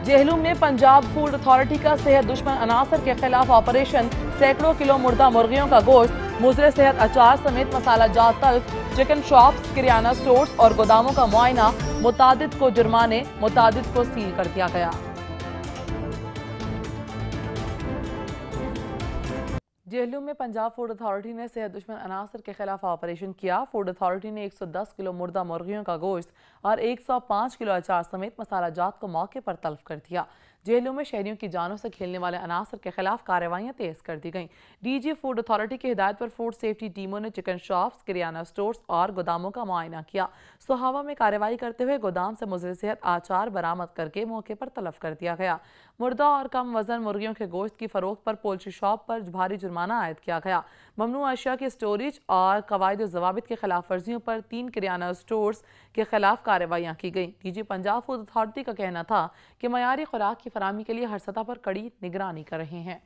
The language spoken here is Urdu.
جہلم میں پنجاب فوڈ اتھارٹی کا صحت دشمن عناصر کے خلاف آپریشن، سینکڑوں کلو مردہ مرغیوں کا گوشت، مضر صحت اچار سمیت مسالہ جات تلف، چکن شاپس، کریانہ سٹورز اور گوداموں کا معائنہ، متعدد کو جرمانے، متعدد کو سیل کر دیا گیا۔ جہلم میں پنجاب فوڈ اتھارٹی نے صحت دشمن عناصر کے خلاف آپریشن کیا۔ فوڈ اتھارٹی نے 110 کلو مردہ مرغیوں کا گوشت اور 105 کلو اچار سمیت مسالہ جات کو موقع پر تلف کر دیا۔ جہلم میں شہریوں کی جانوں سے کھیلنے والے عناصر کے خلاف کارروائیاں تیز کر دی گئیں۔ ڈی جی فوڈ اتھارٹی کی ہدایت پر فوڈ سیفٹی ٹیموں نے چکن شاپس، کریانہ سٹورز اور گوداموں کا معائنہ کیا۔ سوہاوا میں کارروائی کرتے ہوئے گودام سے مضر صحت آچار برآمد کر کے موقع پر تلف کر دیا گیا۔ مردہ اور کم وزن مرغیوں کے گوشت کی فروخت پر پولٹری شاپ پر بھاری جرمانہ عائد کیا گیا۔ ممنوع اشیاء کی سٹوریج اور قواعد و ضوابط کے خلاف ورزیوں پر 3 کریانہ سٹورز کے خلاف کارروائیاں کی گئیں۔ D G Punjab food authority کا کہنا تھا کہ معیاری خوراک کی فراہمی کے لیے ہر سطح پر کڑی نگرانی کر رہے ہیں۔